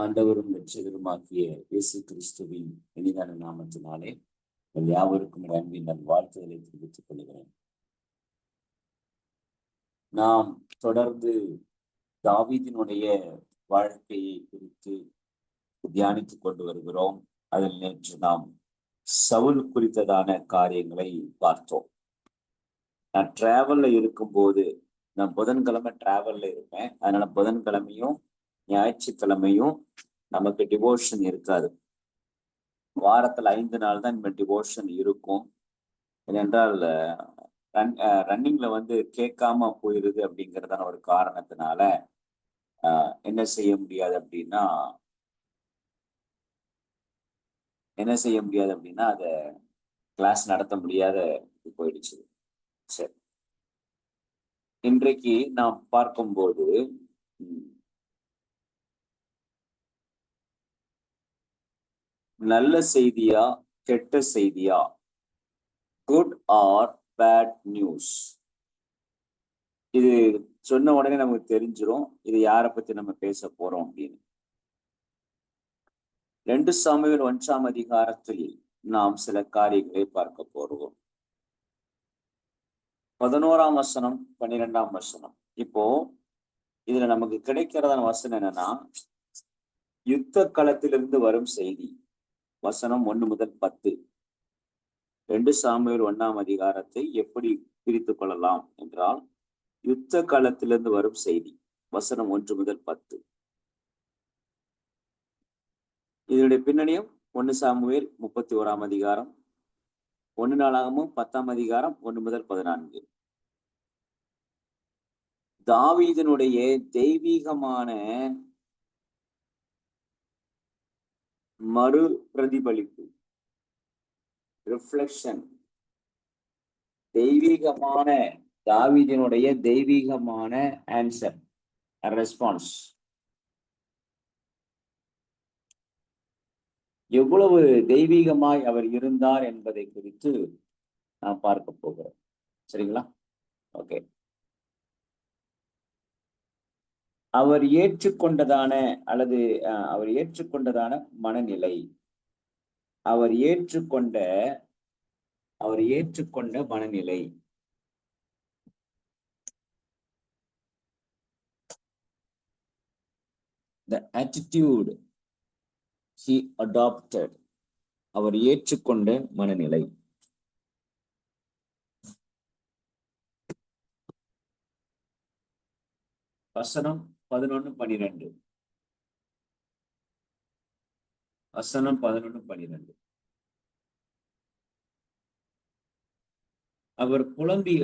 ஆண்டவரும் இரட்சகருமாகிய இயேசு கிறிஸ்துவின் இனிதான நாமத்தினாலே யாவருக்கும் அன்பின் நல் வாழ்த்துக்களை தெரிவித்துக் கொள்கிறேன். நாம் தொடர்ந்து தாவீதினுடைய வாழ்க்கையை குறித்து தியானித்துக் கொண்டு வருகிறோம். அதில் நேற்று நாம் சவுல் குறித்ததான காரியங்களை பார்த்தோம். நான் டிராவல்ல இருக்கும்போது, நான் புதன்கிழமை டிராவல்ல இருப்பேன். அதனால புதன்கிழமையும் ஞாயிற்றுக்கிழமையும் நமக்கு டிவோஷன் இருக்காது. வாரத்துல 5 நாள் தான் இந்த டிவோஷன் இருக்கும். ஏனென்றால் ரன்னிங்ல கேட்காம போயிருது அப்படிங்கிறதான ஒரு காரணத்தினால என்ன செய்ய முடியாது அப்படின்னா அதை கிளாஸ் நடத்த முடியாத போயிடுச்சு. சரி, இன்றைக்கு நாம் பார்க்கும்போது நல்ல செய்தியா கெட்ட செய்தியா, குட் ஆர் பேட் நியூஸ், இது சொன்ன உடனே நமக்கு தெரிஞ்சிடும் இது யாரை பத்தி நம்ம பேச போறோம் அப்படின்னு. 2 சாமுவேல் 1ஆம் அதிகாரத்தில் நாம் சில காரியங்களை பார்க்க போறோம். 11ஆம் வசனம் 12ஆம் வசனம். இப்போ இதுல நமக்கு கிடைக்கிறதான வசனம் என்னன்னா, யுத்த களத்திலிருந்து வரும் செய்தி. வசனம் 1 முதல் 10. 2 சாமுவேல் 1ஆம் அதிகாரத்தை எப்படி பிரித்து கொள்ளலாம் என்றால், யுத்த காலத்திலிருந்து வரும் செய்தி. வசனம் 1 முதல் 10. இதனுடைய பின்னணியும் 1 சாமுவேல் 31ஆம் அதிகாரம், 1 நாளாகமும் 10ஆம் அதிகாரம் 1 முதல் 14. தாவீதினுடைய தெய்வீகமான மறு பிரதிபலிப்பு, ரிஃப்ளெக்ஷன், தாவீதினுடைய தெய்வீகமான ஆன்சர், ரெஸ்பான்ஸ். எவ்வளவு தெய்வீகமாய் அவர் இருந்தார் என்பதை குறித்து நாம் பார்க்க போகிறோம். சரிங்களா? ஓகே. அவர் ஏற்றுக்கொண்டதான மனநிலை, அவர் ஏற்றுக்கொண்ட மனநிலை. The attitude he adopted, அவர் ஏற்றுக்கொண்ட மனநிலை. வசனம் 11-12. வசனம் 11-12. அவர் புலம்பி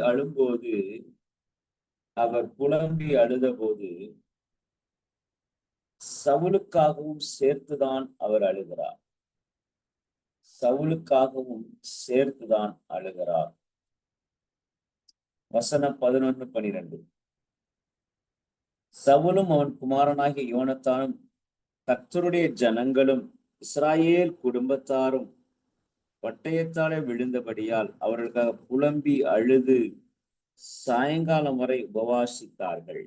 அழுதபோது சவுலுக்காகவும் சேர்த்துதான் அவர் அழுகிறார். வசனம் 11-12. சவுலும் அவன் குமாரனாகிய யோனத்தானும் கர்த்தருடைய ஜனங்களும் இஸ்ராயேல் குடும்பத்தாரும் பட்டயத்தாலே விழுந்தபடியால் அவர்களுக்காக புலம்பி அழுது சாயங்காலம் வரை உபவாசித்தார்கள்.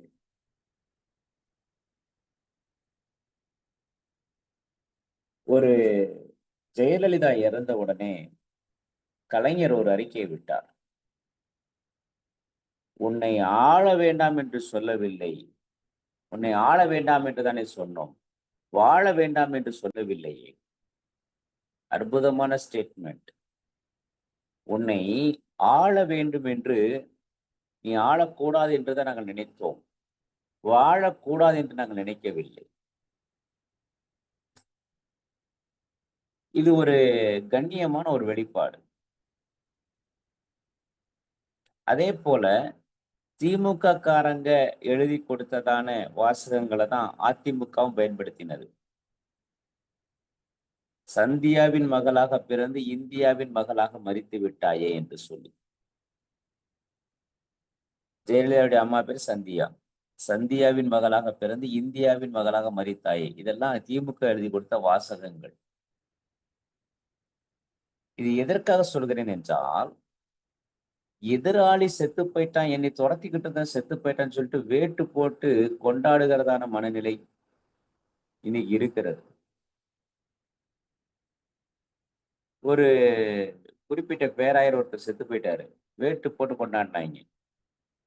ஒரு ஜெயலலிதா இறந்த உடனே கலைஞர் ஒரு அறிக்கையை விட்டார். உன்னை ஆள வேண்டாம் என்று சொல்லவில்லை, உன்னை ஆள வேண்டாம் என்று தானே சொன்னோம், வாழ வேண்டாம் என்று சொல்லவில்லையே. அற்புதமான ஸ்டேட்மெண்ட். உன்னை ஆள வேண்டும் என்று, நீ ஆளக்கூடாது என்றுதான் நாங்கள் நினைத்தோம், வாழக்கூடாது என்று நாங்கள் நினைக்கவில்லை. இது ஒரு கண்ணியமான ஒரு வெளிப்பாடு. அதே போல திமுக காரங்க எழுதி கொடுத்ததான வாசகங்களை தான் அதிமுகவும் பயன்படுத்தினது. சந்தியாவின் மகளாக பிறந்து இந்தியாவின் மகளாக மரித்து விட்டாயே என்று சொல்லி. ஜெயலலிதாவுடைய அம்மா பேர் சந்தியாவின் மகளாக பிறந்து இந்தியாவின் மகளாக மரித்தாயே. இதெல்லாம் திமுக எழுதி கொடுத்த வாசகங்கள். இது எதற்காக சொல்கிறேன் என்றால், எதிராளி செத்து போயிட்டான், என்னை துரத்திக்கிட்டு தான் செத்து போயிட்டான்னு சொல்லிட்டு வேட்டு போட்டு கொண்டாடுகிறதான மனநிலை, இன்னைக்கு இருக்கிறது. ஒரு குறிப்பிட்ட பேராயர் ஒருத்தர் செத்து போயிட்டாரு. வேட்டு போட்டு கொண்டாடினாங்க.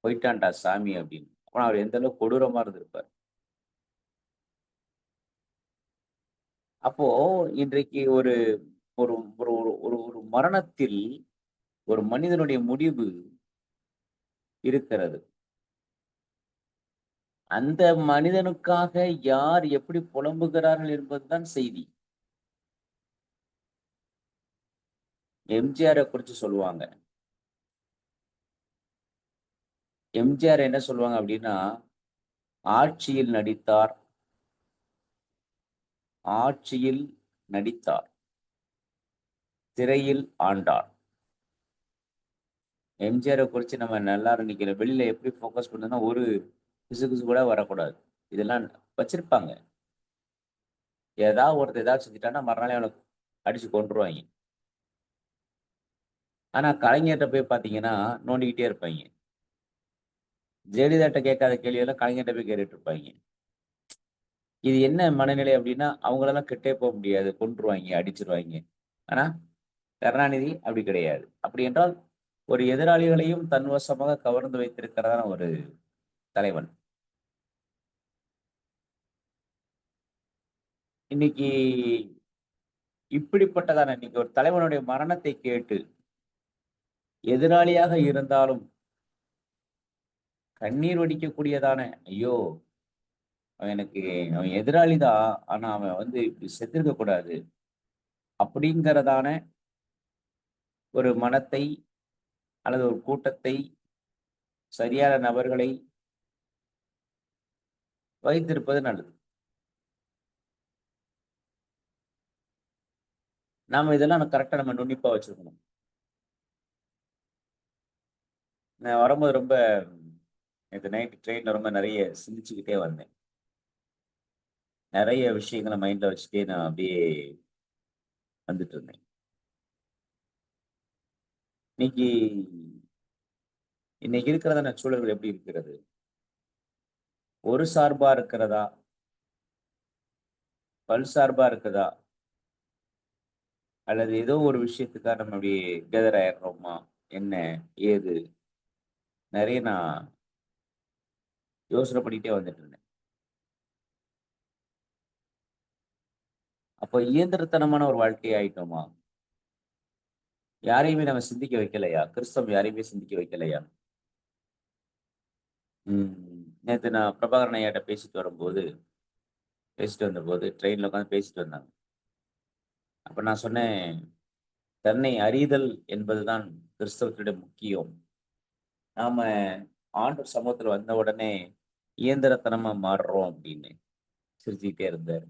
போயிட்டான்டா சாமி அப்படின்னு. ஆனா அவர் எந்த அளவுக்கு கொடூரமா இருந்திருப்பார். அப்போ இன்றைக்கு ஒரு ஒரு ஒரு ஒரு ஒரு ஒரு மரணத்தில் ஒரு மனிதனுடைய முடிவு இருக்கிறது. அந்த மனிதனுக்காக யார் எப்படி புலம்புகிறார்கள் என்பதுதான் செய்தி. எம்ஜிஆர குறிச்சு சொல்லுவாங்க. எம்ஜிஆர் என்ன சொல்லுவாங்க அப்படின்னா, ஆட்சியில் நடித்தார், ஆட்சியில் நடித்தார், திரையில் ஆண்டார். எம்ஜிஆர குறிச்சு நம்ம எல்லாரும் இன்னைக்கு வெளியில எப்படி ஃபோக்கஸ் பண்ணணும்னா, ஒரு கிசுகிசு கூட வரக்கூடாது. இதெல்லாம் வச்சிருப்பாங்க. ஏதாவது ஒருத்தன் ஏதாவது செஞ்சுட்டான்னா, மறுநாளே அவன அடிச்சு கொன்றுவாய்ங்க. ஆனா கலைஞர்ட்ட போய் பார்த்தீங்கன்னா, நோண்டிக்கிட்டே இருப்பாய்ங்க. ஜெயலலிதாட்ட கேட்காத கேள்வியெல்லாம் கலைஞர்ட்ட போய் கேட்டுட்டு இருப்பாய்ங்க. இது என்ன மனநிலை அப்டின்னா, அவங்களலாம் கிட்டயே போ முடியாது. கொன்றுவாய்ங்க, அடிச்சுருவாய்ங்க. ஆனா, கருணாநிதி அப்படி கிடையாது. அப்படி என்றால், ஒரு எதிராளிகளையும் தன் வசமாக கவர்ந்து வைத்திருக்கிறதான ஒரு தலைவன். இன்னைக்கு இப்படிப்பட்டதான இன்னைக்கு ஒரு தலைவனுடைய மரணத்தை கேட்டு, எதிராளியாக இருந்தாலும் கண்ணீர் வடிக்கக்கூடியதான, ஐயோ! அவன் எனக்கு அவன் எதிராளி தான். ஆனா அவன் வந்து இப்படி செத்திருக்க கூடாது. அப்படிங்கிறதான ஒரு மனத்தை அல்லது ஒரு கூட்டத்தை, சரியான நபர்களை வைத்திருப்பது நல்லது. நாம இதெல்லாம் கரெக்ட்டா நம்ம நுண்ணிப்பா வச்சுக்கணும். நான் வரும்போது ரொம்ப நேத்து நைட் ட்ரெயின்ல ரொம்ப நெறைய சிந்திச்சுக்கிட்டே வந்தேன். நெறைய விஷயங்கள மைண்ட்ல வச்சுட்டே நான் அப்படியே வந்துட்டுருந்தேன். இன்னைக்கு இன்னைக்கு இருக்கிறதான சூழல்கள் எப்படி இருக்கிறது? ஒரு சார்பா இருக்கிறதா? பல்சார்பா இருக்குதா? அல்லது ஏதோ ஒரு விஷயத்துக்காக நம்ம அப்படியே கேதர் ஆயிடுறோமா? என்ன? ஏது? நெறைய நான் யோசனை பண்ணிட்டே வந்துட்டுருந்தேன். அப்போ இயந்திரத்தனமான ஒரு வாழ்க்கை ஆயிட்டோமா? யாரையுமே நம்ம சிந்திக்க வைக்கலையா? கிறிஸ்தவம் யாரையுமே சிந்திக்க வைக்கலையா? ம். நேத்து நான் பிரபாகரன் ஐயாட்ட பேசிட்டு வந்தபோது ட்ரெயின்ல உட்கார்ந்து பேசிட்டு வந்தாங்க. அப்ப நான் சொன்னேன், "தன்னை அறிதல் என்பதுதான் கிறிஸ்தவத்தினுடைய முக்கியம். நாம ஆண்டவர் சமூகத்துல வந்த உடனே இயந்திரத்தனமா மாறுறோம்" அப்படின்னு. சிரிச்சுக்கிட்டே இருந்தாரு.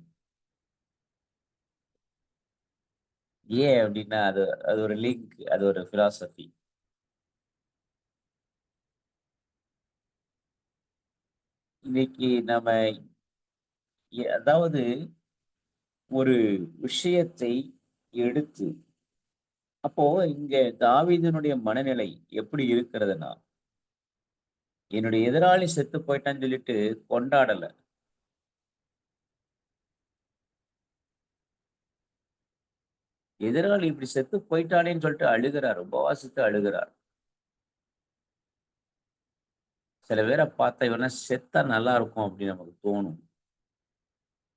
ஏன் அப்படின்னா, அது அது ஒரு லிங்க், அது ஒரு பிலாசபி. இன்னைக்கு நாம அதாவது ஒரு விஷயத்தை எடுத்து அப்போ இங்க தாவீதினுடைய மனநிலை எப்படி இருக்கிறதுன்னா, என்னுடைய எதிராளி செத்து போயிட்டான்னு சொல்லிட்டு கொண்டாடல. எதிராளி இப்படி செத்து போயிட்டானேன்னு சொல்லிட்டு அழுகிறார். உபவாசித்து அழுகிறார். சில பேர பார்த்தா இவன்லாம் செத்தா நல்லா இருக்கும் அப்படின்னு நமக்கு தோணும்.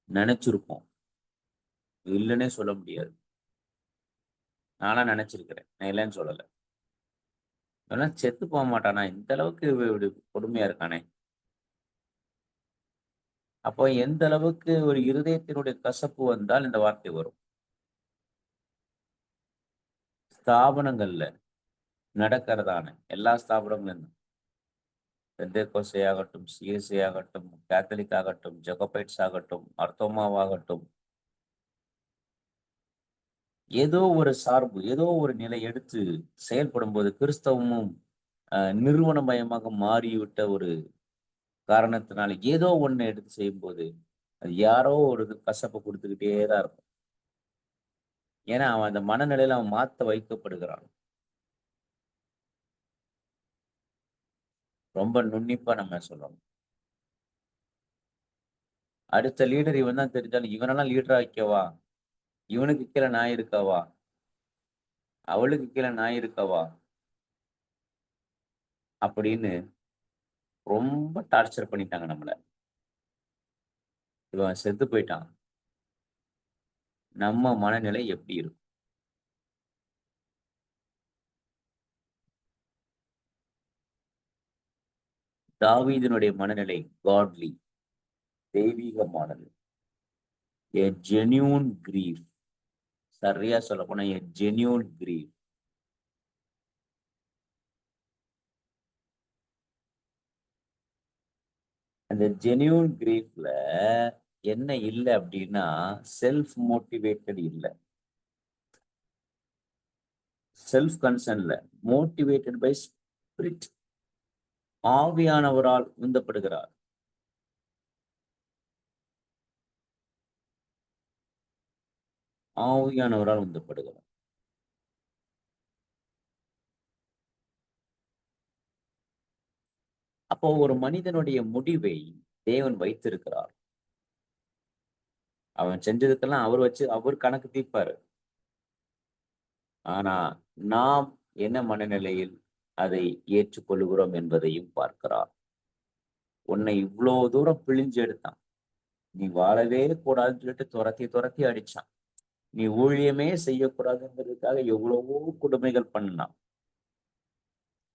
நெனச்சிருப்போம். இல்லன்னே சொல்ல முடியாது. நான்லாம் நெனச்சிருக்கிறேன். நான் இல்லன்னு சொல்லல. இவன்லாம் செத்து போ மாட்டானா? இந்த அளவுக்கு இப்படி கொடுமையா இருக்கானே! அப்போ எந்த அளவுக்கு ஒரு இருதயத்தினுடைய கசப்பு வந்தால் இந்த வார்த்தை வரும். ஸ்தாபனங்கள்ல நடக்கிறதான எல்லா ஸ்தாபனங்களும் பெந்தேகோஸ்தே ஆகட்டும், சிஎஸ்ஐ ஆகட்டும், கேத்தலிக் ஆகட்டும், ஜெகோபைட்ஸ் ஆகட்டும், அர்த்தோமாவாகட்டும், ஏதோ ஒரு சார்பு, ஏதோ ஒரு நிலை எடுத்து செயல்படும்போது கிறிஸ்தவமும் நிறுவனமயமாக மாறிவிட்ட ஒரு காரணத்தினால ஏதோ ஒண்ணு எடுத்து செய்யும்போது, அது யாரோ ஒரு கசப்ப குடுத்துக்கிட்டே தான் இருக்கும். ஏன்னா, அவன் அந்த மனநிலையில அவன் மாத்த வைக்கப்படுகிறான். ரொம்ப நுண்ணிப்பா நம்ம சொல்லணும். அடுத்த லீடர் இவன் தான் தெரிஞ்சாலும் இவனெல்லாம் லீடரா வைக்கவா, இவனுக்கு கீழே நான் இருக்கவா, அவளுக்கு கீழே நான் இருக்கவா அப்படின்னு ரொம்ப டார்ச்சர் பண்ணிட்டாங்க நம்மள. இவன் செத்து போயிட்டான். நம்ம மனநிலை எப்படி இருக்கும்? தாவீதினுடைய மனநிலை காட்லி, தெய்வீகமானது. A genuine grief. சரியா சொல்லப் போனா a genuine grief. அந்த genuine griefல என்ன இல்ல அப்படின்னா செல்ஃப் மோட்டிவேட்டட் இல்ல, செல்ஃப் கன்சர்ன்ல, மோட்டிவேட்டட் பை ஸ்பிரிட். ஆவியானவரால் உந்தப்படுகிறார். ஆவியானவரால் உந்தப்படுகிறார். அப்போ ஒரு மனிதனுடைய முடிவை தேவன் வைத்திருக்கிறார். அவன் செஞ்சதுக்கெல்லாம் அவர் கணக்கு தீர்ப்பாரு. ஆனா நாம் என்ன மனநிலையில் அதை ஏற்றுக்கொள்கிறோம் என்பதையும் பார்க்கிறார். உன்னை இவ்வளோ தூரம் பிழிஞ்சு எடுத்தான். நீ வாழவே கூடாதுன்னு சொல்லிட்டு துரத்தி துரத்தி அடிச்சான். நீ ஊழியமே செய்யக்கூடாதுங்கிறதுக்காக எவ்வளவோ கொடுமைகள் பண்ணான்.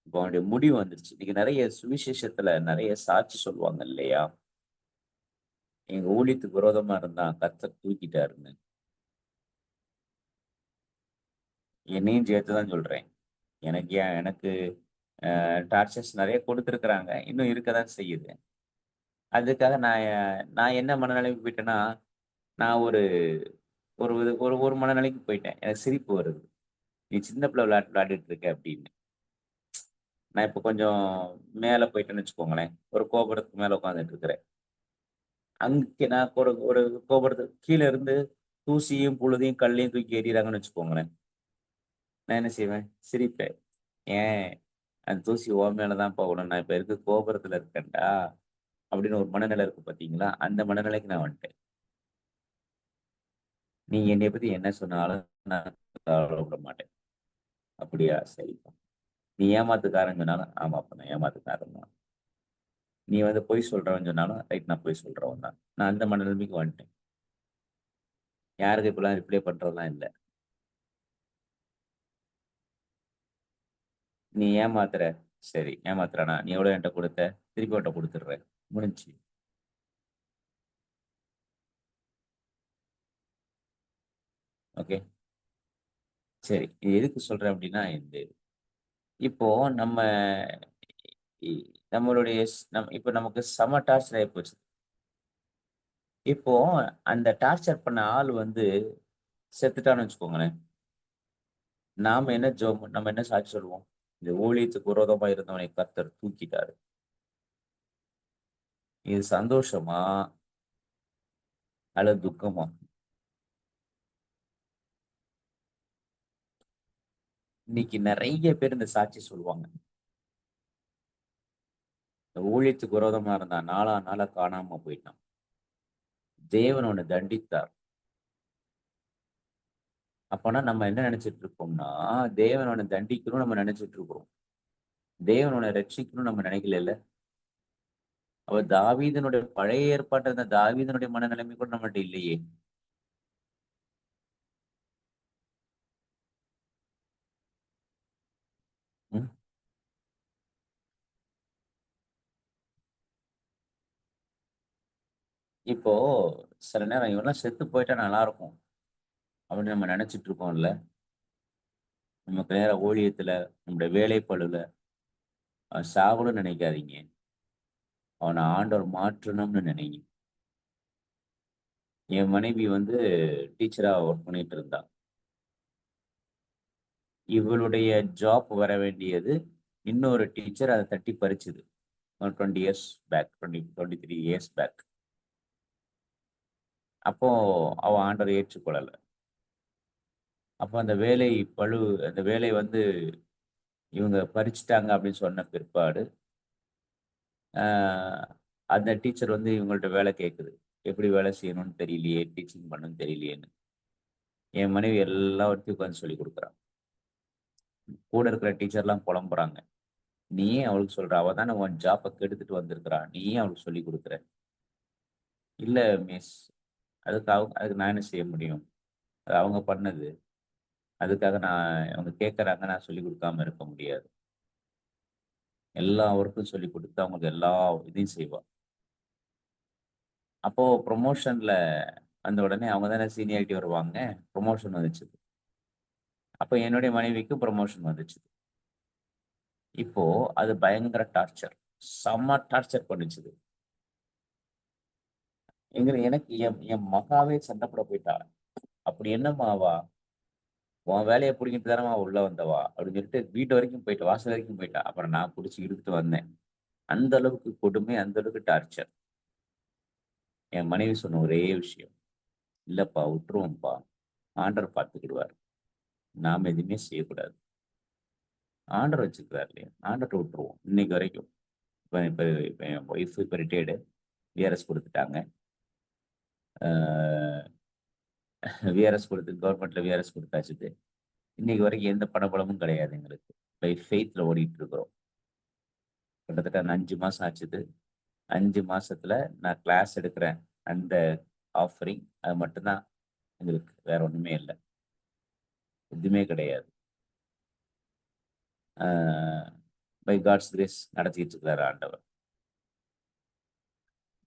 இப்போ அவனுடைய முடிவு வந்துருச்சு. இன்னைக்கு நிறைய சுவிசேஷத்துல நிறைய சாட்சி சொல்லுவாங்க இல்லையா? எங்க ஊழியத்துக்கு விரோதமா இருந்தான், கர்த்தர் தூக்கிட்டாருன்னு. என்னையும் சேர்த்துதான் சொல்றேன். எனக்கு டார்ச்சர்ஸ் நிறைய கொடுத்துருக்குறாங்க, இன்னும் இருக்கதான் செய்யுது. அதுக்காக நான் என்ன மனநிலைக்கு போயிட்டேன்னா, நான் ஒரு ஒரு ஒரு ஒரு மனநிலைக்கு போயிட்டேன். எனக்கு சிரிப்பு வருது. நீ சின்ன பிள்ளை விளையாடிட்டு இருக்க அப்படின்னு. நான் இப்ப கொஞ்சம் மேல போயிட்டேன்னு வச்சுக்கோங்களேன். ஒரு கோபுரத்துக்கு மேல உட்கார்ந்துட்டு இருக்கிறேன். அங்க நான் ஒரு ஒரு கோபுரத்துக்கு கீழ இருந்து தூசியும், புழுதியும், கல்லையும் தூக்கி எறியறாங்கன்னு வச்சுக்கோங்களேன். நான் என்ன செய்வேன்? சிரிப்பேன். ஏன் அந்த தூசி உன் மேல தான் போகணும். நான் இப்ப கோபுரத்துல இருக்கேன்டா. அப்படின்னு ஒரு மனநிலை இருக்கு பார்த்தீங்களா? அந்த மனநிலைக்கு நான் வந்துட்டேன். நீங்க என்னைய பத்தி என்ன சொன்னாலும் நான் கவலைப்பட மாட்டேன். அப்படியா? சரிப்பா. நீ ஏமாத்துக்காரன்னு சொன்னாலும், ஆமாப்பா நான் ஏமாத்துக்காரன் தான். நீ பொய் சொல்றவன்னு சொன்னாலும், ரைட் நான் பொய் சொல்றவன் தான். நான் அந்த மனநிலைமைக்கு வந்துட்டேன். யாருக்கு இப்பலாம் ரிப்ளை பண்றதெல்லாம் இல்ல. நீ ஏமாத்துற. சரி ஏமாத்துறானா? நீ எவ்வளோ என்ட்ட குடுத்த? திருப்பி உன்ட்ட குடுத்துடுறேன். முடிஞ்சுச்சு. ஓகே. சரி. இது எதுக்கு சொல்றேன் அப்படின்னா, இப்போ நம்ம இ நம்மளுடைய இப்ப நமக்கு செம டார்ச்சர் ஆயிப்போச்சு. இப்போ அந்த டார்ச்சர் பண்ண ஆள் செத்துட்டான்னு வச்சுக்கோங்களேன். நம்ம என்ன சாட்சி சொல்லுவோம்? இந்த ஊழியத்துக்கு விரோதமா இருந்தவனை கர்த்தர் தூக்கிட்டாரு. இது சந்தோஷமா? அல்லது துக்கமா? இன்னைக்கு நெறைய பேர் இந்த சாட்சி சொல்லுவாங்க. இந்த ஊழியத்துக்கு விரோதமா இருந்தான். நாளா நாளா காணாம போயிட்டான். தேவன் அவன தண்டித்தார். அப்பன்னா நம்ம என்ன நெனைச்சுட்டு இருக்கோம்னா, தேவன் அவன தண்டிக்கணும்னு நம்ம நெனைச்சுட்டு இருக்கிறோம். தேவன் அவன ரட்சிக்கணும்னு நம்ம நினைக்கலல்ல. அவ தாவீதினுடைய பழைய ஏற்பாட்டுல இருந்த தாவீதினுடைய மனநிலைமை கூட நம்மள்ட்ட இல்லையே. ம். இப்போ சில நேரம் இவன்லாம் செத்து போயிட்டா நல்லா இருக்கும் அப்படின்னு நம்ம நினைச்சிட்டு இருக்கோம்ல. நமக்கு நேர ஊழியத்துல, நம்முடைய வேலைப்பளுல அவன் சாகணும்னு நினைக்காதீங்க. அவன ஆண்டவர் மாற்றணும்னு நினைங்க. என் மனைவி டீச்சரா ஒர்க் பண்ணிட்டு இருந்தா. இவளுடைய ஜாப் வர வேண்டியது இன்னொரு டீச்சர் அத தட்டி பறிச்சுது. ஒரு 20 இயர்ஸ் பேக், 20, 23 இயர்ஸ் பேக். அப்போ அவ ஆண்டவரை ஏற்றுக்கொள்ளல. அப்போ அந்த வேலை இவங்க பறிச்சுட்டாங்க அப்படின்னு சொன்ன பிற்பாடு, ஆ அந்த டீச்சர் இவங்கள்ட்ட வேலை கேட்குது. எப்படி வேலை செய்யணும்னு தெரியலையே, டீச்சிங் பண்ணணும்னு தெரியலையேன்னு. என் மனைவி எல்லாத்தையும் உட்காந்து சொல்லி கொடுக்குறான். கூட இருக்கிற டீச்சர்லாம் புலம்புறாங்க. நீ ஏன் அவளுக்கு சொல்ற? அவ தானே உன் ஜாப்ப கெடுத்துட்டு வந்திருக்கிறா. நீ ஏன் அவளுக்கு சொல்லிக் குடுக்குற? இல்ல மிஸ். அதுக்கு நான் என்ன செய்ய முடியும்? அது அவங்க பண்ணது. அதுக்காக அவங்க கேட்கறாங்க, நான் சொல்லிக் குடுக்காம இருக்க முடியாது. எல்லா ஒர்க்கும் சொல்லிக் குடுத்து அவங்களுக்கு எல்லா இதையும் செய்வா. அப்போ ப்ரமோஷன்ல வந்த உடனே அவங்க தானே சீனியாரிட்டி வருவாங்க. ப்ரமோஷன் வந்துச்சு. அப்ப என்னுடைய மனைவிக்கு ப்ரமோஷன் வந்துச்சு. இப்போ அது பயங்கர டார்ச்சர். செம்ம டார்ச்சர் பண்ணுச்சுது. எனக்கு என் என் மகாவே சண்டை போட போயிட்டா. "அப்படி என்னம்மா அவ? உன் வேலைய புடுங்கிட்டு தானம்மா உள்ள வந்தவா?" அப்படின்னு சொல்லிட்டு வீட்டு வரைக்கும் போயிட்டா. வாசல் வரைக்கும் போயிட்டா. அப்புறம் நான் புடிச்சு இழுத்துட்டு வந்தேன். அந்த அளவுக்கு கொடுமை, அந்த அளவுக்கு டார்ச்சர். என் மனைவி சொன்ன ஒரே விஷயம், "இல்லப்பா விட்டுருவோம்ப்பா. ஆண்டவர் பார்த்துக்கிடுவாரு. நாம எதுவுமே செய்யக்கூடாது. ஆண்டவர் வச்சுக்கிறாரு இல்லையா? ஆண்டவர்ட்ட விட்டுருவோம்." இன்னைக்கு வரைக்கும். இப்ப இப்ப இப்ப என் ஒய்ஃப் இப்ப ரிட்டயர்டு. விஆர்எஸ் குடுத்துட்டாங்க. ஆ விஆர்எஸ் குடுத்து கவர்மெண்ட்ல விஆர்எஸ் குடுத்தாச்சு. இன்னைக்கு வரைக்கும் எந்த பணபலமும் கிடையாது எங்களுக்கு. பை ஃபெய்த்ல ஓடிட்டு இருக்கிறோம். கிட்டத்தட்ட 5 மாசம் ஆச்சுது. 5 மாசத்துல நான் கிளாஸ் எடுக்கிறேன். அந்த ஆஃபரிங் அது மட்டும் தான் எங்களுக்கு. வேற ஒண்ணுமே இல்ல. எதுவுமே கிடையாது. ஆ பை காட்ஸ் கிரேஸ் நடத்திட்டு இருக்கிறாரு ஆண்டவர்.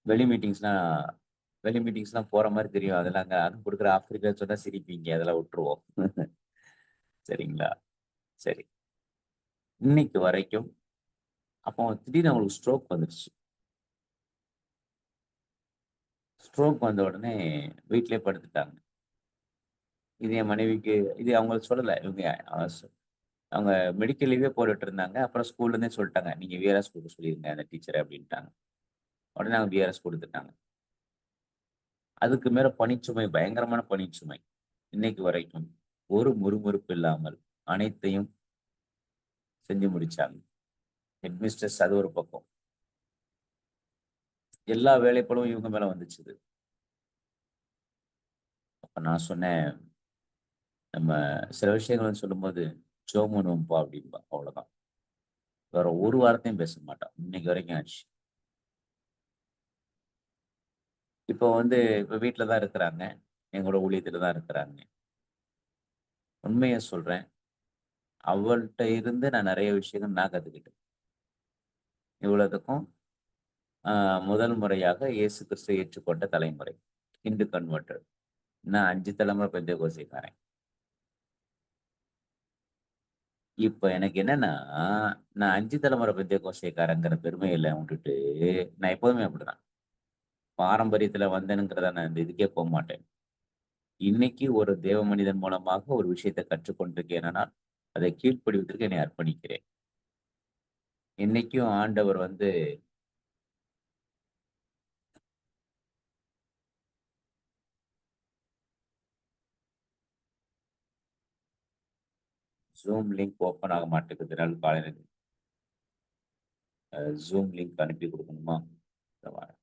வெளி மீட்டிங்ஸ்லாம் வெளி மீட்டிங்ஸ்லாம் போற மாரி தெரியும். அதெல்லாம் அங்க குடுக்குற ஆஃபர் சொன்னா சிரிப்பீங்க. அதெல்லாம் விட்டுருவோம். சரிங்களா? சரி. இன்னைக்கு வரைக்கும் அப்போ திடீர்னு அவங்களுக்கு ஸ்ட்ரோக் வந்துருச்சு. ஸ்ட்ரோக் வந்த உடனே வீட்லயே படுத்துட்டாங்க. இது என் மனைவிக்கு இது அவங்களுக்கு சொல்லல. இவங்க அ ஸ் அவங்க மெடிக்கல் லீவே போட்டுட்டு இருந்தாங்க. அப்புறம் ஸ்கூல்லேருந்தே சொல்ட்டாங்க. "நீங்க விஆர்எஸ் குடுக்க சொல்லிருங்க அந்த டீச்சர" அப்படின்ட்டாங்க. உடனே அவங்க விஆர்எஸ் குடுத்துட்டாங்க. அதுக்கு மேல பணிச்சுமை, பயங்கரமான பணிச்சுமை. இன்னைக்கு வரைக்கும் ஒரு முறுமுறுப்பு இல்லாமல் அனைத்தையும் செஞ்சு முடிச்சாங்க. ஹெட் மிஸ்ட்ரஸ் அது ஒரு பக்கம். எல்லா வேலைப்பளும் இவங்க மேல வந்துச்சுது. அப்ப நான் சொன்னேன், நம்ம சில விஷயங்கள் வந்து சொல்லும்போது, "ஜெபம் பண்ணுவோம்ப்பா" அப்படிம்பா. அவ்வளோதான். வேற ஒரு வார்த்தையும் பேச மாட்டா. இன்னைக்கு வரைக்கும் ஆச்சு. இப்ப வீட்ல தான் இருக்கிறாங்க. எங்களோட ஊழியத்துல தான் இருக்கிறாங்க. உண்மைய சொல்றேன். அவள்ட்ட இருந்து நான் நெறைய விஷயங்கள் நான் கத்துக்கிட்டேன். இவ்வளதுக்கும் அ முதல் முறையாக இயேசு கிறிஸ்துவை ஏற்றுக்கொண்ட தலைமுறை. ஹிந்து கன்வெர்ட்டட். நான் 5 தலைமுறை பெந்தேகோஸ்தைக்காரன். இப்ப எனக்கு என்னன்னா, நான் 5 தலைமுறை பெந்தேகோஸ்தைக்காரங்கிற பெருமையில விட்டுட்டு, நான் எப்போதுமே அப்படிதான். பாரம்பரியத்துல வந்தேனுங்கிறத நான் இந்த இதுக்கே போமாட்டேன். இன்னைக்கு ஒரு தேவ மனிதன் மூலமாக ஒரு விஷயத்த கற்றுக்கொண்டிருக்கேனால், அதை கீழ்ப்படிவதற்கு என்னை அர்ப்பணிக்கிறேன். இன்னைக்கும் ஆண்டவர் வந்து Zoom லிங்க் ஓப்பன் ஆக மாட்டேங்குது. காலையில Zoom லிங்க் அனுப்பி குடுக்கணுமா? இந்த வாரம்.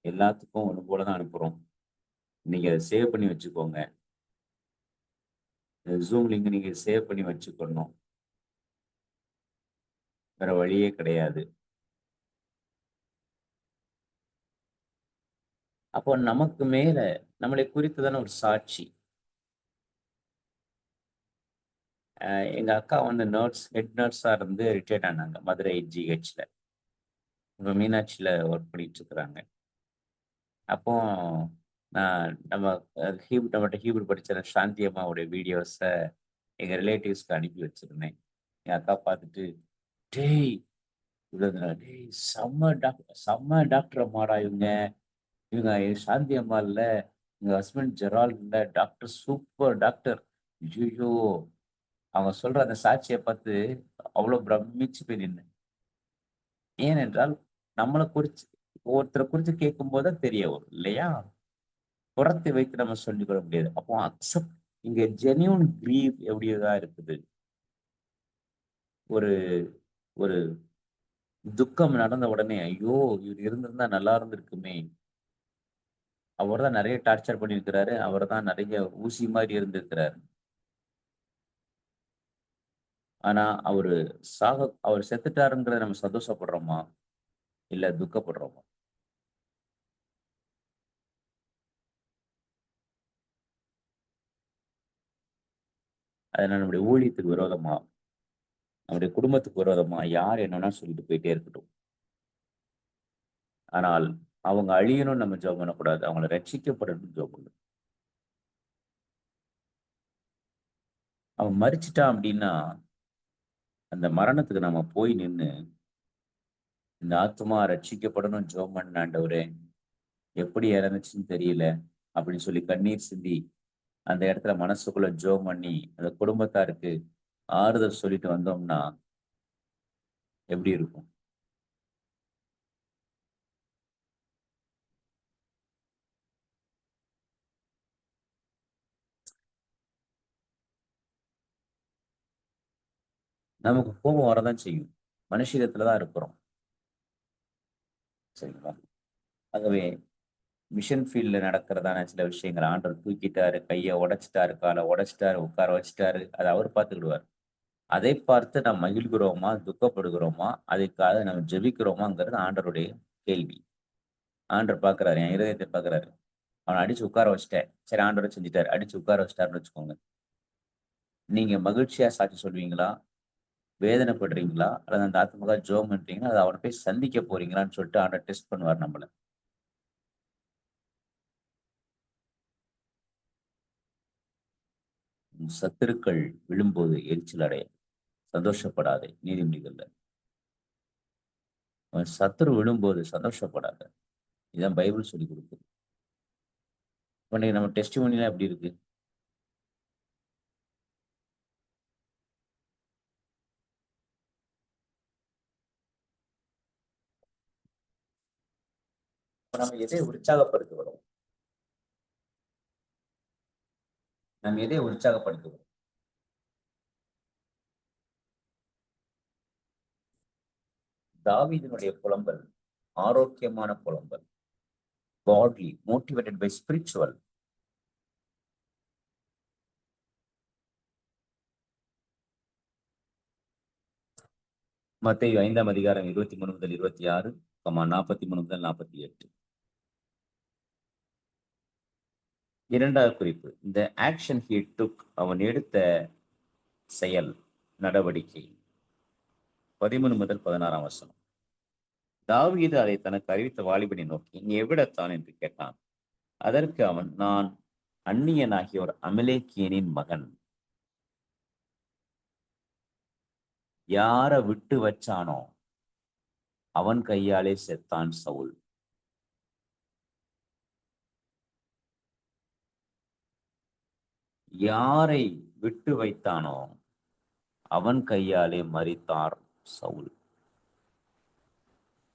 எல்லாத்துக்கும் ஒண்ணு போல தான் அனுப்புறோம். நீங்க அத சேவ் பண்ணி வச்சுக்கோங்க. இந்த Zoom லிங்க் நீங்க சேவ் பண்ணி வச்சுக்கணும். வேற வழியே கிடையாது. அப்போ நமக்கு மேல நம்மளை குறித்ததான ஒரு சாட்சி. எங்க அக்கா வந்து ஹெட் நர்ஸா இருந்து ரிட்டயர்ட் ஆனாங்க. மதுரை ஜிஹெச்ல. இப்ப மீனாட்சியில ஒர்க் பண்ணிட்டு இருக்கிறாங்க. அப்போ நம்மட்ட ஹீப்ரு படிச்ச சாந்தி அம்மாவுடைய வீடியோஸ எங்க ரிலேட்டிவ்ஸ்க்கு அனுப்பி வச்சிருந்தேன். என் அக்கா பார்த்துட்டு, "டேய் டேய் செம்ம டாக்டர் அம்மாடா இவங்க. இவங்க சாந்தி அம்மா இல்ல. எங்க ஹஸ்பண்ட் ஜெரால்ட் இல்ல. Doctor super doctor." ஐய்யய்யோ! அவங்க சொல்ற அந்த சாட்சிய பார்த்து அவ்ளோ பிரமிச்சு போய் நின்னேன். ஏனென்றால், நம்மள குறிச்சு ஒருத்தர குறிச்சு கேட்கும்போது தான் தெரிய வரும் இல்லையா? புறத்தை வைத்து நம்ம சொல்லிக் கொள்ள முடியாது. அப்போ அக்செப்ட் இங்க ஜென்யூன் கிரீவ் எப்படிதான் இருக்குது. ஒரு ஒரு துக்கம் நடந்த உடனே ஐயோ இவர் இருந்திருந்தா நல்லா இருந்திருக்குமே, அவர் தான் நிறைய டார்ச்சர் பண்ணியிருக்கிறாரு, அவர் தான் நிறைய ஊசி மாதிரி இருந்திருக்கிறாரு. ஆனா அவர் செத்துட்டாருங்கிறத நம்ம சந்தோஷப்படுறோமா இல்ல துக்கப்படுறோமா? அதனால நம்முடைய ஊழியத்துக்கு விரோதமா, நம்முடைய குடும்பத்துக்கு விரோதமா யார் என்னன்னா சொல்லிட்டு போயிட்டே இருக்கட்டும். ஆனால் அவங்க அழியணும்னு நம்ம ஜெபம் பண்ணக்கூடாது. அவங்கள ரட்சிக்கப்படணும்னு ஜெபம் பண்ணணும். அவன் மரிச்சிட்டான் அப்படின்னா, அந்த மரணத்துக்கு நம்ம போய் நின்னு, இந்த ஆத்துமா ரட்சிக்கப்படணும் ஜெபம் பண்ண ஆண்டவரே, எப்படி இறந்துச்சுன்னு தெரியல அப்படின்னு சொல்லி கண்ணீர் சிந்தி, அந்த இடத்துல மனசுக்குள்ள ஜெபம் பண்ணி, அந்த குடும்பத்தாருக்கு ஆறுதல் சொல்லிட்டு வந்தோம்னா எப்படி இருக்கும்? நமக்கு கோபம் வரதான் செய்யும். மனுஷியத்துல தான் இருக்கிறோம். சரிங்களா? ஆகவே மிஷன் ஃபீல்ட்ல நடக்கிறதான சில விஷயங்கள் ஆண்டவர் தூக்கிட்டாரு, கைய உடைச்சுட்டாரு, கால உடைச்சுட்டாரு, உட்கார வச்சுட்டாரு. அத அவர் பார்த்துக்கிடுவார். அதை பார்த்து நாம் மகிழ்கிறோமா? துக்கப்படுகிறோமா? அதுக்காக நம்ம ஜெபிக்கிறோமாங்கிறது ஆண்டவருடைய கேள்வி. ஆண்டவர் பார்க்கிறாரு. என் இருதயத்த பார்க்கிறாரு. அவன அடிச்சு உட்கார வச்சுட்டேன். சரி ஆண்டவரே செஞ்சுட்டாரு. அடிச்சு உட்கார வச்சுட்டாருன்னு வச்சுக்கோங்க. நீங்க மகிழ்ச்சியா சாட்சி சொல்வீங்களா? வேதனைப்படுறீங்களா? அல்லது அந்த ஆத்துமக்காக ஜெபம் பண்றீங்களா? அல்லது அவன போய் சந்திக்க போறீங்களான்னு சொல்லிட்டு ஆண்டவர் டெஸ்ட் பண்ணுவார் நம்மள. உன் சத்துருக்கள் விழும்போது எரிச்சல் அடைய சந்தோஷப்படாதே. நீதிமொழிகள்ல. உன் சத்துரு விழும்போது சந்தோஷப்படாத. இதான் பைபிள் சொல்லிக் கொடுக்குது. இன்னைக்கு நம்ம டெஸ்டிமோனிலாம் எப்படி இருக்கு? இப்ப நம்ம எதை உற்சாகப்படுத்துகிறோம்? நம்ம எதை உற்சாகப்படுத்துகிறோம்? தாவீதினுடைய புலம்பல் ஆரோக்கியமான புலம்பல். காட்லி, மோட்டிவேட்டட் பை ஸ்பிரிச்சுவல். மத்தேயு 5ஆம் அதிகாரம் 23 முதல் 26, 43 முதல் 48. இரண்டாவது குறிப்பு. இந்த ஆக்ஷன் ஹி டுக், அவன் எடுத்த செயல், நடவடிக்கை. 13 முதல் 16ஆம் வசனம். தாவீது அதை தனக்கு அறிவித்த வாலிபனை நோக்கி, நீ எவ்விடத்தான் என்று கேட்டான். அதற்கு அவன், நான் அந்நியனாகிய ஒரு அமலேக்கியனின் மகன். யார விட்டு வச்சானோ அவன் கையாலே செத்தான் சவுல். யாரை விட்டு வைத்தானோ அவன் கையாலே மரித்தார் சவுல்.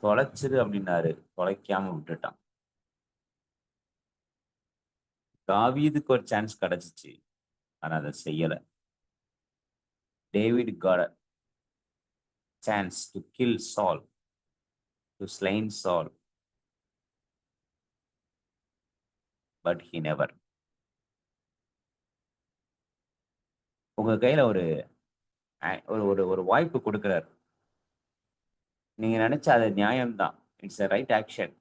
தொலைச்சிரு அப்படின்னாரு, தொலைக்காம விட்டுட்டான். தாவீதுக்கு ஒரு சான்ஸ் கிடைச்சிச்சு, ஆனா அதை செய்யல. David got a chance to kill Saul, to slain Saul, but he never. உங்க கையில ஒரு ஒரு ஒரு ஒரு வாய்ப்பு கொடுக்கிறார். நீங்க நினைச்சா அது நியாயம்தான். It's a right action.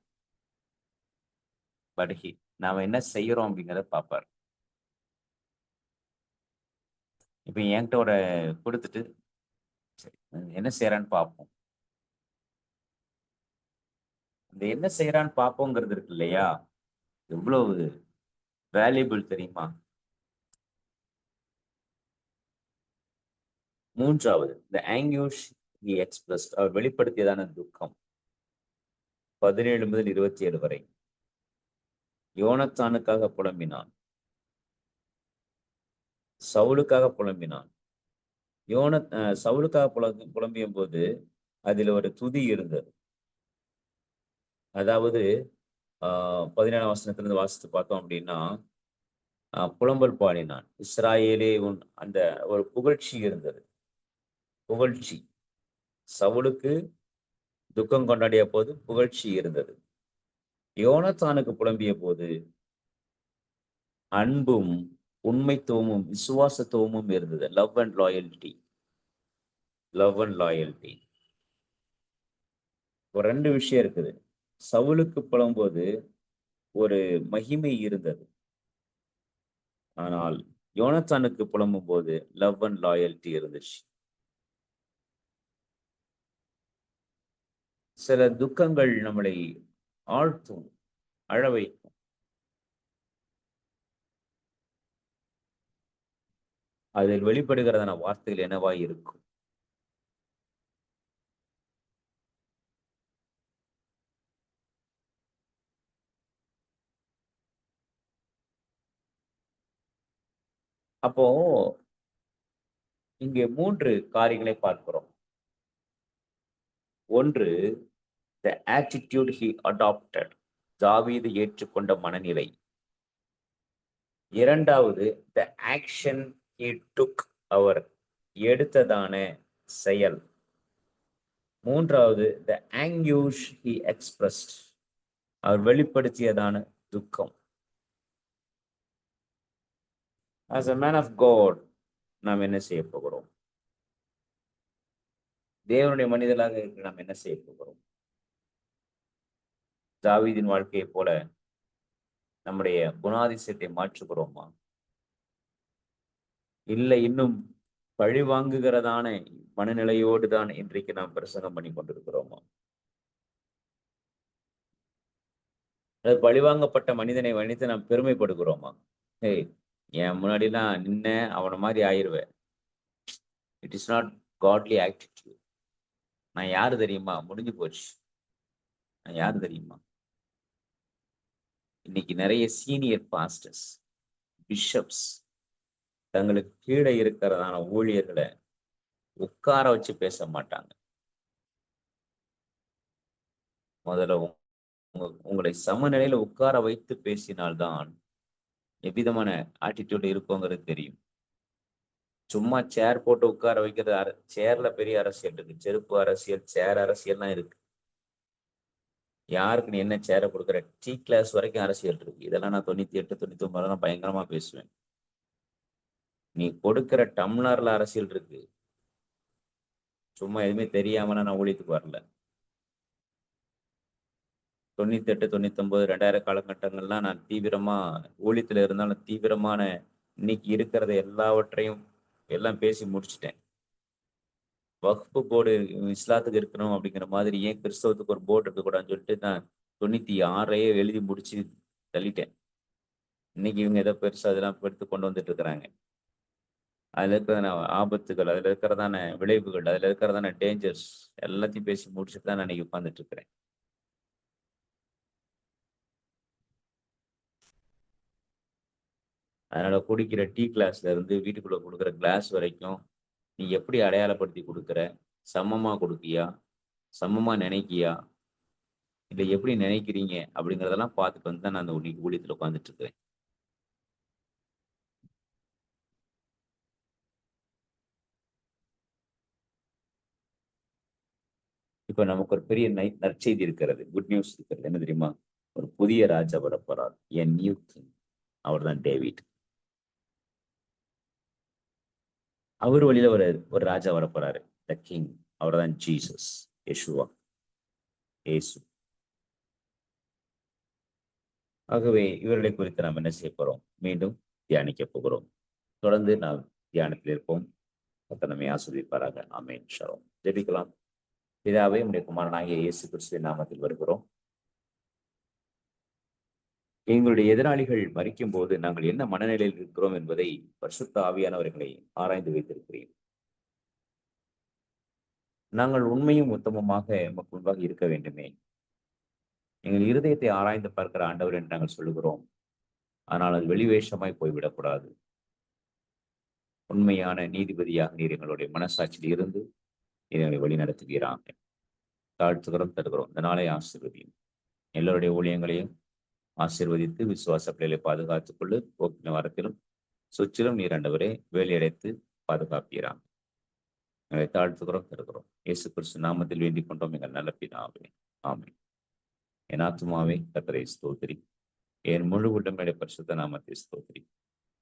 But நாம என்ன செய்யறோம் அப்படிங்கிறத பார்ப்பார். இப்ப என்கிட்ட ஒரு கொடுத்துட்டு சரி என்ன செய்யறான்னு பார்ப்போம். இந்த என்ன செய்யறான்னு பார்ப்போங்கிறது இருக்கு இல்லையா, எவ்வளவு வேல்யூபிள் தெரியுமா? மூன்றாவது, இந்த ஆங்கியூஷ் ஹி எக்ஸ்பிரஸ்ட், அவர் வெளிப்படுத்தியதான துக்கம். 17 முதல் 27 வரை. யோனத்தானுக்காக புலம்பினான், சவுலுக்காக புலம்பினான். சவுலுக்காக புலம்பிய போது அதில் ஒரு துதி இருந்தது. அதாவது 17ஆம் வசனத்திலிருந்து வாசித்து பார்த்தோம் அப்படின்னா, புலம்பல் பாடினான். இஸ்ராயேலே உன் அந்த ஒரு புகழ்ச்சி இருந்தது. புகழ்ச்சி சவுலுக்கு துக்கம் கொண்டாடிய போது புகழ்ச்சி இருந்தது. யோனத்தானுக்கு புலம்பிய போது அன்பும் உண்மைத்துவமும் விசுவாசத்துவமும் இருந்தது. Love and loyalty. Love and loyalty. ஒரு 2 விஷயம் இருக்குது. சவுலுக்கு புலம்போது ஒரு மகிமை இருந்தது. ஆனால் யோனத்தானுக்கு புலம்பும் போது லவ் அண்ட் லாயல்டி இருந்துச்சு. சில துக்கங்கள் நம்மளை ஆழ்த்தும், அழ வைக்கும். அதில் வெளிப்படுகிறதான வார்த்தைகள் என்னவாய் இருக்கும்? அப்போ இங்கே 3 காரியங்களை பார்க்கிறோம். ஒன்று, the attitude he adopted. தாவீது ஏற்றுக்கொண்ட மனநிலை. இரண்டாவது, the action he took. அவர் எடுத்ததான செயல். மூன்றாவது, the anguish he expressed. அவர் வெளிப்படுத்தியதான துக்கம். As a man of God, நாம் என்ன செய்ய போகிறோம்? தேவனுடைய மனிதர்களாக இருக்க நாம் என்ன செய்ய போகிறோம்? தாவீதின் வாழ்க்கையை போல நம்முடைய குணாதிசயத்தை மாற்றுகிறோமா? இல்லை இன்னும் பழி வாங்குகிறதான மனநிலையோடு தான் இன்றைக்கு நாம் பிரசங்கம் பண்ணி கொண்டிருக்கிறோமா? பழிவாங்கப்பட்ட மனிதனை வணித்து நாம் பெருமைப்படுகிறோமா? ஏய், என் முன்னாடிலாம் நின்ன அவனை மாதிரி ஆயிருவேன். It is not godly attitude. நான் யாரு தெரியுமா? முடிஞ்சு போச்சு. நான் யாரு தெரியுமா? இன்னைக்கு நிறைய சீனியர் பாஸ்டர்ஸ், பிஷப்ஸ் தங்களுக்கு கீழே இருக்கிறதான ஊழியர்களை உட்கார வச்சு பேச மாட்டாங்க. முதல்ல உங்களை சமநிலையில உட்கார வைத்து பேசினால்தான் எவ்விதமான ஆட்டிடியூட் இருக்குங்கிறது தெரியும். சும்மா சேர் போட்டு உட்கார வைக்கிறது, சேர்ல பெரிய அரசியல் இருக்கு. செருப்பு அரசியல், சேர் அரசியல்லாம் இருக்கு. யாருக்கு நீ என்ன சேரை கொடுக்குற? டீ கிளாஸ் வரைக்கும் அரசியல் இருக்கு. இதெல்லாம் நான் 98, 99 பயங்கரமா பேசுவேன். நீ கொடுக்கிற டம்ளர்ல அரசியல் இருக்கு. சும்மா எதுவுமே தெரியாம நான் ஊழியத்துக்கு வரல. 98, 99, 2000 காலகட்டங்கள்லாம் நான் தீவிரமா ஊழியத்துல இருந்தாலும் தீவிரமான இன்னைக்கு இருக்கிறத எல்லாவற்றையும் எல்லாம் பேசி முடிச்சுட்டேன். வக்ஃபு போர்டு இஸ்லாத்துக்கு இருக்கணும் அப்படிங்கிற மாதிரி ஏன் கிறிஸ்தவத்துக்கு ஒரு போர்டு இருக்கக்கூடாதுன்னு சொல்லிட்டு நான் 96 எழுதி முடிச்சு தள்ளிட்டேன். இன்னைக்கு இவங்க ஏதோ பெருசா அதெல்லாம் எடுத்து கொண்டு வந்துட்டு இருக்கிறாங்க. அதுல இருக்கிறதான ஆபத்துகள், அதுல இருக்கிறதான விளைவுகள், அதுல இருக்கிறதான டேஞ்சர்ஸ் எல்லாத்தையும் பேசி முடிச்சுட்டு தான் நான் இன்னைக்கு உட்கார்ந்துட்டு இருக்கிறேன். அதனால குடிக்கிற டீ கிளாஸ்ல இருந்து வீட்டுக்குள்ள கொடுக்குற கிளாஸ் வரைக்கும் நீ எப்படி அடையாளப்படுத்தி கொடுக்குற? சமமா கொடுக்கியா? சமமா நினைக்கியா? இதை எப்படி நினைக்கிறீங்க அப்படிங்கிறதெல்லாம் பார்த்துட்டு வந்து தான் நான் அந்த ஊழியத்துல உட்காந்துட்டு இருக்கிறேன். இப்ப நமக்கு ஒரு பெரிய நற்செய்தி இருக்கிறது, குட் நியூஸ் இருக்கிறது. என்ன தெரியுமா? ஒரு புதிய ராஜா வரப்போறார். என் நியூ கிங். அவர் தான் டேவிட். அவர் வழியில ஒரு ராஜா வரப்போறாரு, த கிங். அவர் தான் ஜீசஸ், யெஷுவா, இயேசு. ஆகவே இவர்களை குறித்து நாம் என்ன செய்ய போறோம்? மீண்டும் தியானிக்க போகிறோம். தொடர்ந்து நாம் தியானத்தில் இருப்போம். நம்மை ஆஸ்வதிப்பாராக. ஆமென். ஷலோம். ஜெபிக்கலாம். பிதாவே, உம்முடைய குமாரனாகிய இயேசு கிறிஸ்துவின் நாமத்தில் வருகிறோம். எங்களுடைய எதிராளிகள் மறிக்கும் போது நாங்கள் என்ன மனநிலையில் இருக்கிறோம் என்பதை பரிசுத்த ஆவியானவர்களை ஆராய்ந்து வைத்திருக்கிறேன். நாங்கள் உண்மையும் உத்தமமாக எமக்கு முன்பாக இருக்க வேண்டுமே. எங்கள் இருதயத்தை ஆராய்ந்து பார்க்கிற ஆண்டவர் என்று நாங்கள் சொல்லுகிறோம். ஆனால் அது வெளிவேஷமாய் போய்விடக்கூடாது. உண்மையான நீதிபதியாக நீர் எங்களுடைய மனசாட்சியில் இருந்து எங்களை வழி நடத்துகிறாங்க. தாழ்த்துகிறோம், தருகிறோம். இந்த நாளை ஆசீர்வதியும். எல்லோருடைய ஊழியங்களையும் ஆசீர்வதித்து விசுவாச பிள்ளைகளை பாதுகாத்துக் கொள்ளு. போக்கின வாரத்திலும் சுற்றிலும் நீர் ஆண்டவரே வேலையடைத்து பாதுகாப்பீராம். எங்களை தாழ்த்துக்கிறோம் தருகிறோம். இயேசு கிறிஸ்து நாமத்தில் வேண்டிக் கொண்டோம் எங்கள் நல்ல பிதாவே. ஆமென். என் ஆத்துமாவே கர்த்தரை ஸ்தோத்திரி. என் முழு உடம்புடைய பரிசுத்த நாமத்தை ஸ்தோத்திரி.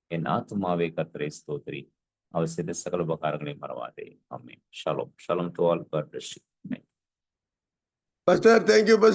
என் ஆத்துமாவே கர்த்தரை ஸ்தோத்திரி. அவர் செய்த சகல உபகாரங்களை மறவாதே. Amen. Shalom. Shalom to all. God bless you. Pastor, thank you, Pastor.